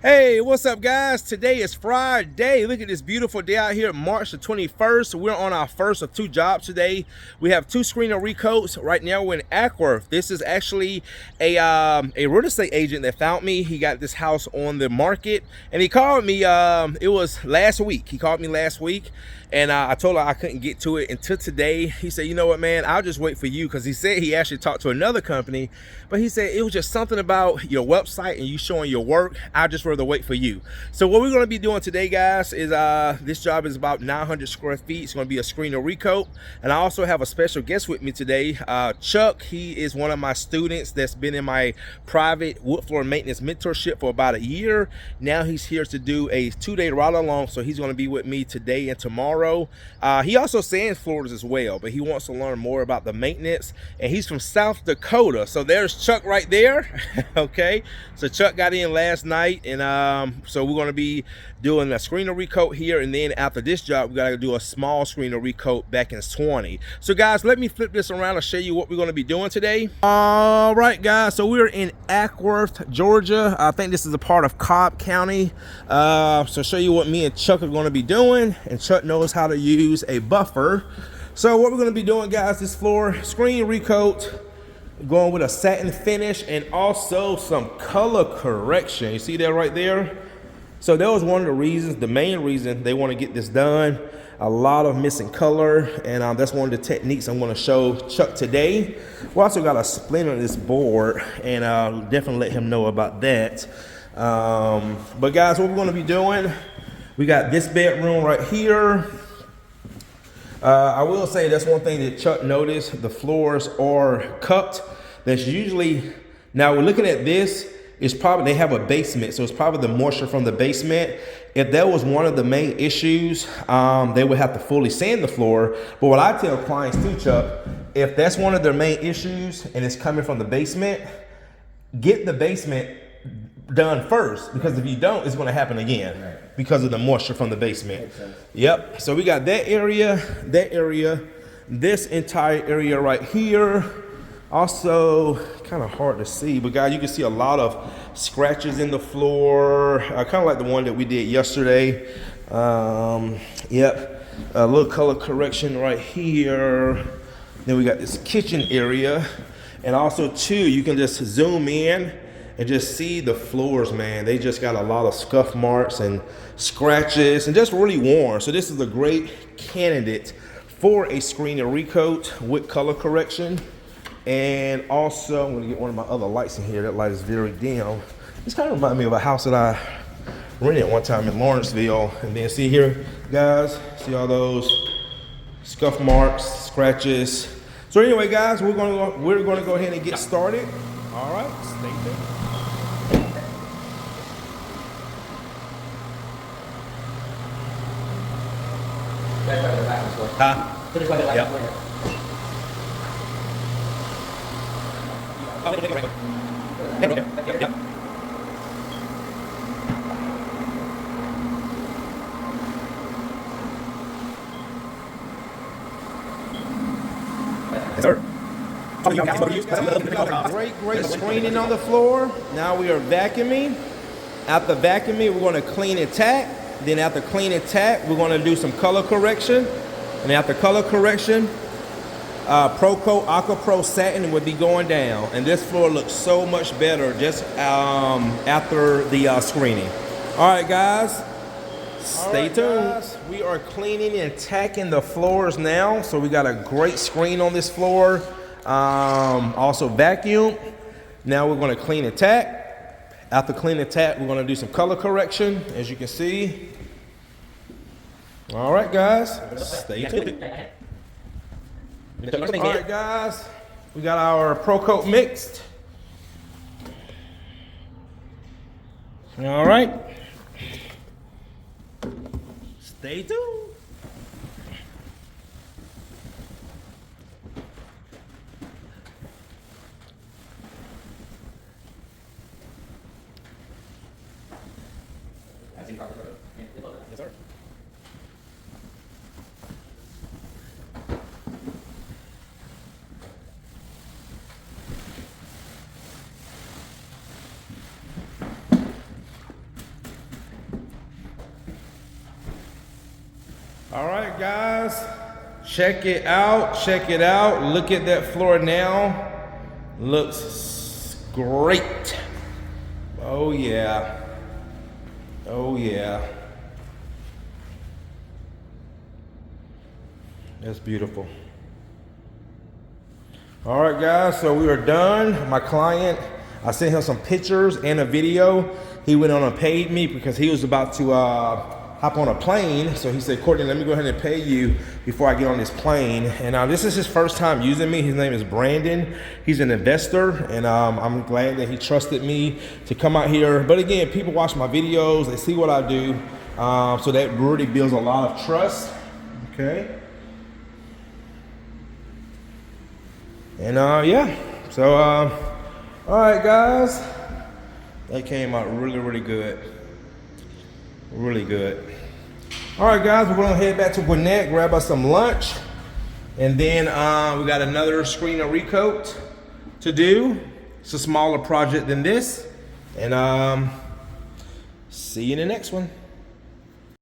Hey, what's up, guys? Today is Friday. Look at this beautiful day out here, March the 21st. We're on our first of 2 jobs today. We have 2 screener recoats. Right now we're in Ackworth. This is actually a real estate agent that found me. He got this house on the market and he called me. It was last week. He called me last week and I told her I couldn't get to it until today. He said, you know what, man, I'll just wait for you, because he said he actually talked to another company, but he said it was just something about your website and you showing your work. I'll just rather wait for you. So what we're going to be doing today, guys, is this job is about 900 square feet. It's going to be a screener recoat, and I also have a special guest with me today, Chuck. He is one of my students that's been in my private wood floor maintenance mentorship for about a year. Now he's here to do a 2-day ride along, so he's going to be with me today and tomorrow. He also sands floors as well, but he wants to learn more about the maintenance, and he's from South Dakota. So there's Chuck right there. Okay, so Chuck got in last night, and so we're going to be doing a screener recoat here, and then after this job we got to do a small screener recoat back in 20. So guys, let me flip this around and show you what we're going to be doing today. All right, guys, so we're in Ackworth, Georgia. I think this is a part of Cobb County. So show you what me and Chuck are going to be doing, and Chuck knows how to use a buffer. So what we're going to be doing, guys, this floor screen recoat, going with a satin finish and also some color correction. You see that right there? So that was one of the reasons, the main reason they want to get this done. A lot of missing color, and that's one of the techniques I'm going to show Chuck today. We also got a splinter in this board, and I'll definitely let him know about that. But guys, what we're going to be doing, we got this bedroom right here. I will say that's one thing that Chuck noticed. The floors are cupped. That's usually, now we're looking at this, it's probably, they have a basement, so it's probably the moisture from the basement. If that was one of the main issues, they would have to fully sand the floor. But what I tell clients too, Chuck, if that's one of their main issues and it's coming from the basement, get the basement done first, because if you don't, it's going to happen again because of the moisture from the basement. Yep. So we got that area, this entire area right here. Also, kind of hard to see, but guys, you can see a lot of scratches in the floor, kind of like the one that we did yesterday. Yep. A little color correction right here. Then we got this kitchen area, and also too, you can just zoom in and just see the floors, man. They just got a lot of scuff marks and scratches and just really worn. So this is a great candidate for a screener recoat with color correction. And also, I'm gonna get one of my other lights in here. That light is very dim. This kind of reminds me of a house that I rented one time in Lawrenceville. And then see here, guys, see all those scuff marks, scratches. So anyway, guys, we're gonna go ahead and get started. All right, stay tuned. Huh? Yep. Yep. Yes, sir. Great screening on the floor. Now we are vacuuming. After vacuuming, we're going to clean and tack. Then after clean and tack, we're going to do some color correction. And after color correction, Pro Coat Aqua Pro Satin would be going down. And this floor looks so much better just after the screening. All right, guys, stay tuned. Guys, we are cleaning and tacking the floors now. So we got a great screen on this floor. Also vacuum. Now we're going to clean and tack. After clean and tack, we're going to do some color correction, as you can see. All right, guys, stay tuned. All right, guys, we got our Pro Coat mixed. All right, stay tuned. Yes, sir. All right, guys, check it out, check it out. Look at that floor now. Looks great. Oh yeah, oh yeah. That's beautiful. All right, guys, so we are done. My client, I sent him some pictures and a video. He went on and paid me because he was about to hop on a plane. So he said, Courtney, let me go ahead and pay you before I get on this plane. And this is his first time using me. His name is Brandon. He's an investor, and I'm glad that he trusted me to come out here. But again, people watch my videos, they see what I do. So that really builds a lot of trust, okay? And yeah, so all right, guys, that came out really, really good. Really good. All right, guys, we're gonna head back to Gwinnett, grab us some lunch, and then we got another screen and recoat to do. It's a smaller project than this, and see you in the next one.